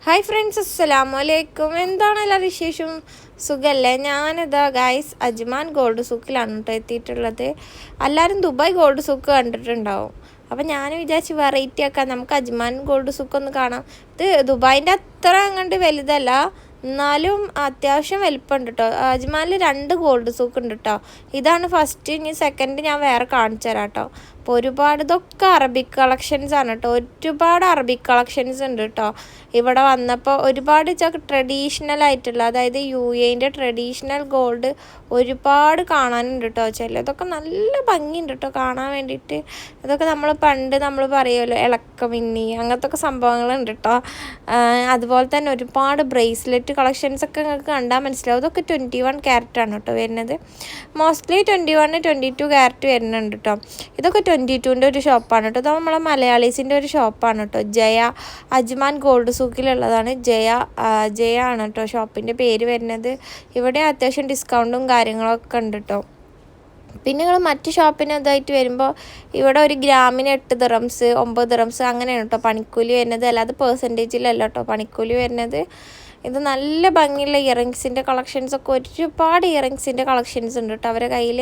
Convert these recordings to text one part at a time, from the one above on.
Hi friends, അസ്സലാമു അലൈക്കും. എന്താണ് എല്ലാ വിശേഷം? സുഖമല്ലേ? ഞാനിതാ ഗൈസ് അജ്മാൻ ഗോൾഡ് സൂക്കിലാണ് കേട്ടോ എത്തിയിട്ടുള്ളത്. എല്ലാവരും ദുബായ് ഗോൾഡ് സൂക്ക് കണ്ടിട്ടുണ്ടാവും. അപ്പം ഞാൻ വിചാരിച്ച് വെറൈറ്റി ആക്കാം, നമുക്ക് അജ്മാൻ ഗോൾഡ് സൂക്ക് ഒന്ന് കാണാം. ഇത് ദുബായിൻ്റെ അത്ര അങ്ങോട്ട് വലുതല്ല, എന്നാലും അത്യാവശ്യം വലിപ്പമുണ്ട് കേട്ടോ. അജ്മാനിൽ 2 ഗോൾഡ് സൂക്ക് ഉണ്ട് കേട്ടോ. ഇതാണ് ഫസ്റ്റ്, ഇനി സെക്കൻഡ് ഞാൻ വേറെ കാണിച്ചു തരാം കേട്ടോ. അപ്പോൾ ഒരുപാട് ഇതൊക്കെ അറബിക് കളക്ഷൻസ് ആണ് കേട്ടോ. ഒരുപാട് അറബിക് കളക്ഷൻസ് ഉണ്ട് കേട്ടോ. ഇവിടെ വന്നപ്പോൾ ഒരുപാട് ട്രഡീഷണൽ ആയിട്ടുള്ള, അതായത് UAE ട്രഡീഷണൽ ഗോൾഡ് ഒരുപാട് കാണാനുണ്ട് കേട്ടോ. ചിലതൊക്കെ നല്ല ഭംഗിയുണ്ട് കേട്ടോ കാണാൻ വേണ്ടിയിട്ട്. ഇതൊക്കെ നമ്മൾ പറയുമല്ലോ ഇളക്കമിന്നി, അങ്ങനത്തെ ഒക്കെ സംഭവങ്ങളുണ്ട് കേട്ടോ. അതുപോലെ തന്നെ ഒരുപാട് ബ്രേസ്ലെറ്റ് കളക്ഷൻസ് ഒക്കെ നിങ്ങൾക്ക് കണ്ടാൽ മനസ്സിലാവും. ഇതൊക്കെ 21 ക്യാരറ്റാണ് കേട്ടോ വരുന്നത്. മോസ്റ്റ്ലി 21, 22 ക്യാരറ്റ് വരുന്നുണ്ട് കേട്ടോ. ഇതൊക്കെ 22ൻ്റെ ഒരു ഷോപ്പാണ് കേട്ടോ. ഇത് നമ്മളെ മലയാളീസിൻ്റെ ഒരു ഷോപ്പാണ് കേട്ടോ. ജയ അജ്മാൻ ഗോൾഡ് സൂക്കിലുള്ളതാണ്. ജയ ആണ് കേട്ടോ ഷോപ്പിൻ്റെ പേര് വരുന്നത്. ഇവിടെ അത്യാവശ്യം ഡിസ്കൗണ്ടും കാര്യങ്ങളൊക്കെ ഉണ്ട് കേട്ടോ. പിന്നെ നിങ്ങൾ മറ്റ് ഷോപ്പിന് ഇതായിട്ട് വരുമ്പോൾ ഇവിടെ 1 ഗ്രാമിന് 8 ദിറംസ് 9 ദിറംസ് അങ്ങനെയാണ് കേട്ടോ പണിക്കൂലി വരുന്നത്. അല്ലാതെ പേഴ്സൻറ്റേജിലല്ല കേട്ടോ പണിക്കൂലി വരുന്നത്. ഇത് നല്ല ഭംഗിയുള്ള ഇയറിങ്സിൻ്റെ കളക്ഷൻസൊക്കെ, ഒരുപാട് ഇയറിങ്സിൻ്റെ കളക്ഷൻസ് ഉണ്ട് കേട്ടോ അവരുടെ കയ്യിൽ.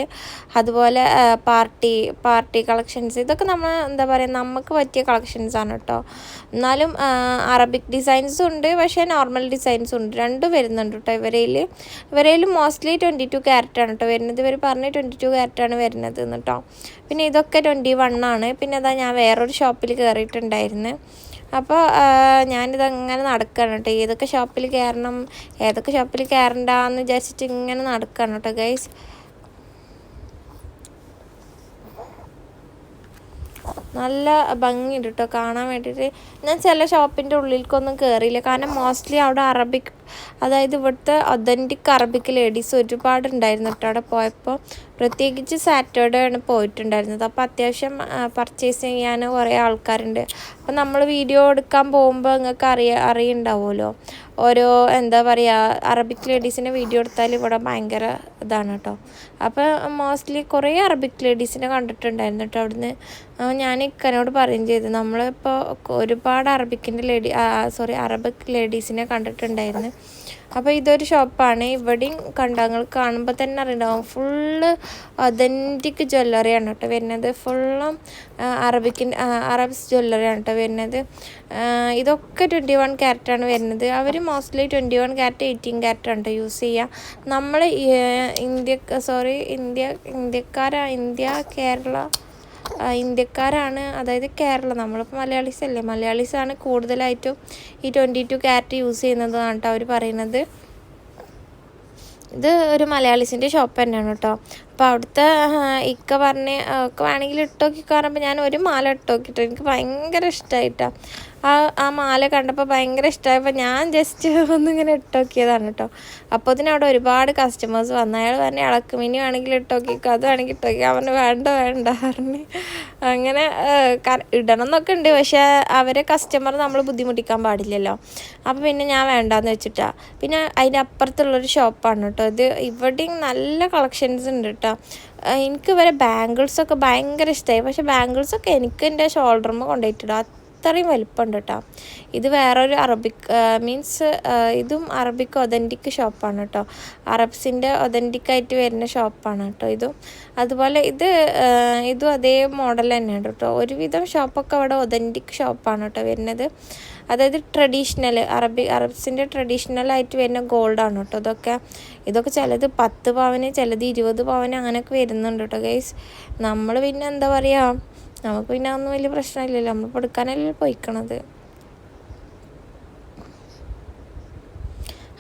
അതുപോലെ പാർട്ടി കളക്ഷൻസ്, ഇതൊക്കെ നമ്മൾ എന്താ പറയുക, നമുക്ക് പറ്റിയ കളക്ഷൻസാണ് കേട്ടോ. എന്നാലും അറബിക് ഡിസൈൻസും ഉണ്ട്, പക്ഷേ നോർമൽ ഡിസൈൻസും ഉണ്ട്. രണ്ടും വരുന്നുണ്ട് കേട്ടോ ഇവരേൽ മോസ്റ്റ്ലി 22 ക്യാരറ്റാണ് കേട്ടോ വരുന്നത്. ഇവർ പറഞ്ഞ് 22 ക്യാരറ്റാണ് വരുന്നത് കേട്ടോ. പിന്നെ ഇതൊക്കെ 21 ആണ്. പിന്നെ അതാ ഞാൻ വേറൊരു ഷോപ്പിൽ കയറിയിട്ടുണ്ടായിരുന്നു. അപ്പോൾ ഞാനിതങ്ങനെ നടക്കുകയാണ് കേട്ടോ. ഏതൊക്കെ ഷോപ്പിൽ കയറണ്ടെന്ന് വിചാരിച്ചിട്ട് ഇങ്ങനെ നടക്കുകയാണ് കേട്ടോ ഗൈസ്. നല്ല ഭംഗിയുണ്ട് കേട്ടോ കാണാൻ വേണ്ടിയിട്ട്. ഞാൻ ചില ഷോപ്പിൻ്റെ ഉള്ളിലേക്കൊന്നും കയറിയില്ല, കാരണം മോസ്റ്റ്ലി അവിടെ അറബിക്, അതായത് ഇവിടുത്തെ ഒതൻറ്റിക് അറബിക് ലേഡീസ് ഒരുപാടുണ്ടായിരുന്നു കേട്ടോ അവിടെ പോയപ്പോൾ. പ്രത്യേകിച്ച് സാറ്റർഡേ ആണ് പോയിട്ടുണ്ടായിരുന്നത്. അപ്പോൾ അത്യാവശ്യം പർച്ചേസ് ചെയ്യാൻ കുറേ ആൾക്കാരുണ്ട്. അപ്പോൾ നമ്മൾ വീഡിയോ എടുക്കാൻ പോകുമ്പോൾ നിങ്ങൾക്ക് അറിയുണ്ടാവുമല്ലോ ഓരോ എന്താ പറയുക, അറബിക് ലേഡീസിൻ്റെ വീഡിയോ എടുത്താൽ ഇവിടെ ഭയങ്കര ഇതാണ് കേട്ടോ. അപ്പോൾ മോസ്റ്റ്ലി കുറേ അറബിക് ലേഡീസിനെ കണ്ടിട്ടുണ്ടായിരുന്നു കേട്ടോ അവിടുന്ന്. ഞാൻ ഇക്കനോട് പറയുകയും ചെയ്തു, നമ്മളിപ്പോൾ ഒരുപാട് അറബിക് ലേഡീസിനെ കണ്ടിട്ടുണ്ടായിരുന്നു. അപ്പോൾ ഇതൊരു ഷോപ്പാണ്. ഇവിടെയും കണ്ടങ്ങൾ കാണുമ്പോൾ തന്നെ അറിയുണ്ടാവും, ഫുള്ള് ഒതൻറ്റിക് ജ്വല്ലറിയാണ് കേട്ടോ വരുന്നത്. ഫുള്ളും അറബ്സ് ജ്വല്ലറിയാണ് കേട്ടോ വരുന്നത്. ഇതൊക്കെ 21 ക്യാരറ്റാണ് വരുന്നത്. അവർ മോസ്റ്റ്ലി 21 ക്യാരറ്റ് 18 ക്യാരറ്റാണ് കേട്ടോ യൂസ് ചെയ്യുക. നമ്മൾ ഇന്ത്യക്കാരാണ്, അതായത് കേരള, നമ്മളിപ്പോൾ മലയാളീസാണ് കൂടുതലായിട്ടും ഈ 22 ക്യാരറ്റ് യൂസ് ചെയ്യുന്നതാണ് കേട്ടോ അവർ പറയുന്നത്. ഇത് ഒരു മലയാളീസിൻ്റെ ഷോപ്പ് തന്നെയാണ് കേട്ടോ. അപ്പോൾ അവിടുത്തെ ഇക്ക പറഞ്ഞ് ഒക്കെ വേണമെങ്കിൽ ഇട്ടോക്കിക്കോ പറയുമ്പോൾ ഞാൻ ഒരു മാല ഇട്ടോക്കിട്ടോ. എനിക്ക് ഭയങ്കര ഇഷ്ടമായിട്ടാണ് ആ മാല കണ്ടപ്പോൾ ഭയങ്കര ഇഷ്ടമായപ്പോൾ ഞാൻ ജസ്റ്റ് ഒന്നിങ്ങനെ ഇട്ടോക്കിയതാണ് കേട്ടോ. അപ്പോൾ അവിടെ ഒരുപാട് കസ്റ്റമേഴ്സ് വന്നു. അയാൾ പറഞ്ഞ് ഇളക്കുമിനി വേണമെങ്കിൽ ഇട്ടോക്കിക്കോ, അത് വേണമെങ്കിൽ ഇട്ടോക്കിക്കോ. അവന് വേണ്ട പറഞ്ഞ് അങ്ങനെ ഇടണം എന്നൊക്കെ ഉണ്ട്, പക്ഷേ അവരെ കസ്റ്റമർ നമ്മൾ ബുദ്ധിമുട്ടിക്കാൻ പാടില്ലല്ലോ. അപ്പോൾ പിന്നെ ഞാൻ വേണ്ടാന്ന് വെച്ചിട്ടാണ്. പിന്നെ അതിൻ്റെ അപ്പുറത്തുള്ളൊരു ഷോപ്പാണ് കേട്ടോ ഇത്. ഇവിടെയും നല്ല കളക്ഷൻസ് ഉണ്ട് കേട്ടോ. എനിക്ക് ഇവരെ ബാംഗിൾസൊക്കെ ഭയങ്കര ഇഷ്ടമായി. പക്ഷേ ബാംഗിൾസൊക്കെ എനിക്ക് എൻ്റെ ഷോൾഡറുമ്പോൾ കൊണ്ടുപോയിട്ടിടും, അത്രയും വലിപ്പമുണ്ട് കേട്ടോ. ഇത് വേറൊരു ഇതും അറബിക് ഒതൻറ്റിക് ഷോപ്പാണ് കേട്ടോ. അറബ്സിൻ്റെ ഒതൻറ്റിക്കായിട്ട് വരുന്ന ഷോപ്പാണ് കേട്ടോ ഇതും. അതുപോലെ ഇതും അതേ മോഡൽ തന്നെയാണ് കേട്ടോ. ഒരുവിധം ഷോപ്പൊക്കെ അവിടെ ഒതൻറ്റിക് ഷോപ്പാണ് കേട്ടോ വരുന്നത്. അതായത് ട്രഡീഷണൽ അറബ്സിൻ്റെ ട്രഡീഷണലായിട്ട് വരുന്ന ഗോൾഡാണ് കേട്ടോ ഇതൊക്കെ ചിലത് 10 പവന്, ചിലത് 20 പവന് അങ്ങനെയൊക്കെ വരുന്നുണ്ട് കേട്ടോ ഗൈസ്. നമ്മൾ പിന്നെ എന്താ പറയുക, നമുക്ക് പിന്നെ ഒന്നും വലിയ പ്രശ്നമില്ലല്ലോ, നമ്മൾ എടുക്കാനല്ലേ പോയിക്കണത്.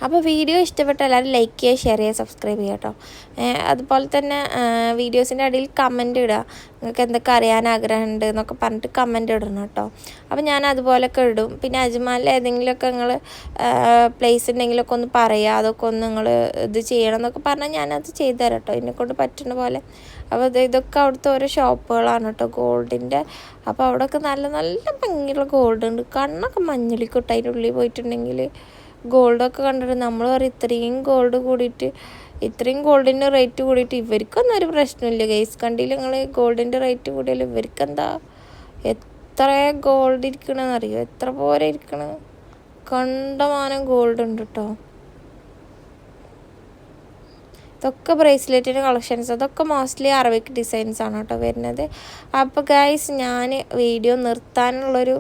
അപ്പോൾ വീഡിയോ ഇഷ്ടപ്പെട്ട എല്ലാവരും ലൈക്ക് ചെയ്യുക, ഷെയർ ചെയ്യുക, സബ്സ്ക്രൈബ് ചെയ്യുക കേട്ടോ. അതുപോലെ തന്നെ വീഡിയോസിൻ്റെ അടിയിൽ കമൻറ്റ് ഇടുക, നിങ്ങൾക്ക് എന്തൊക്കെ അറിയാൻ ആഗ്രഹമുണ്ട് എന്നൊക്കെ പറഞ്ഞിട്ട് കമൻറ്റ് ഇടണം കേട്ടോ. അപ്പോൾ ഞാൻ അതുപോലെയൊക്കെ ഇടും. പിന്നെ അജ്മാനിൽ ഏതെങ്കിലുമൊക്കെ നിങ്ങൾ പ്ലേസ് ഉണ്ടെങ്കിലൊക്കെ ഒന്ന് പറയുക, അതൊക്കെ ഒന്ന് നിങ്ങൾ ഇത് ചെയ്യണം എന്നൊക്കെ പറഞ്ഞാൽ ഞാനത് ചെയ്തു തരാം കേട്ടോ, എന്നെക്കൊണ്ട് പറ്റുന്ന പോലെ. അപ്പോൾ ഇതൊക്കെ അവിടുത്തെ ഓരോ ഷോപ്പുകളാണ് കേട്ടോ ഗോൾഡിൻ്റെ. അപ്പോൾ അവിടെയൊക്കെ നല്ല നല്ല ഭംഗിയുള്ള ഗോൾഡ് ഉണ്ട്. കണ്ണൊക്കെ മഞ്ഞളിക്കൊട്ട് അതിൻ്റെ ഉള്ളിൽ പോയിട്ടുണ്ടെങ്കിൽ ഗോൾഡൊക്കെ കണ്ടിട്ട് നമ്മൾ പറയും ഇത്രയും ഗോൾഡിൻ്റെ റേറ്റ് കൂടിയിട്ട് ഇവർക്കൊന്നും ഒരു പ്രശ്നമില്ല ഗൈസ്. കണ്ടില്ല നിങ്ങൾ ഗോൾഡിൻ്റെ റേറ്റ് കൂടിയാലും ഇവർക്കെന്താ, എത്ര ഗോൾഡ് ഇരിക്കണമെന്നറിയോ, എത്ര പോരെ ഇരിക്കണം. കണ്ടമാനം ഗോൾഡ് ഉണ്ട് കേട്ടോ. ഇതൊക്കെ ബ്രേസ്ലെറ്റിൻ്റെ കളക്ഷൻസ്, അതൊക്കെ മോസ്റ്റ്ലി അറബിക് ഡിസൈൻസ് ആണ് കേട്ടോ വരുന്നത്. അപ്പോൾ ഗൈസ് ഞാൻ വീഡിയോ നിർത്താനുള്ളൊരു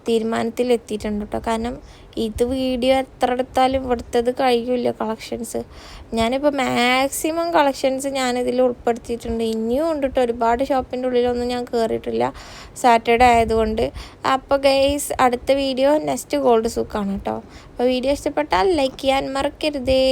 തീരുമാനത്തിൽ എത്തിയിട്ടുണ്ട് കേട്ടോ. കാരണം ഇത് വീഡിയോ എത്ര എടുത്താലും ഇവിടുത്തത് കഴിയില്ല കളക്ഷൻസ്. ഞാനിപ്പോൾ മാക്സിമം കളക്ഷൻസ് ഞാനിതിൽ ഉൾപ്പെടുത്തിയിട്ടുണ്ട്. ഇനിയും ഉണ്ട് കേട്ടോ, ഒരുപാട് ഷോപ്പിൻ്റെ ഉള്ളിലൊന്നും ഞാൻ കയറിയിട്ടില്ല സാറ്റർഡേ ആയതുകൊണ്ട്. അപ്പോൾ ഗൈസ് അടുത്ത വീഡിയോ നെക്സ്റ്റ് ഗോൾഡ് സൂക്കാണ് കേട്ടോ. അപ്പോൾ വീഡിയോ ഇഷ്ടപ്പെട്ടാൽ ലൈക്ക് ചെയ്യാൻ മറക്കരുതേ.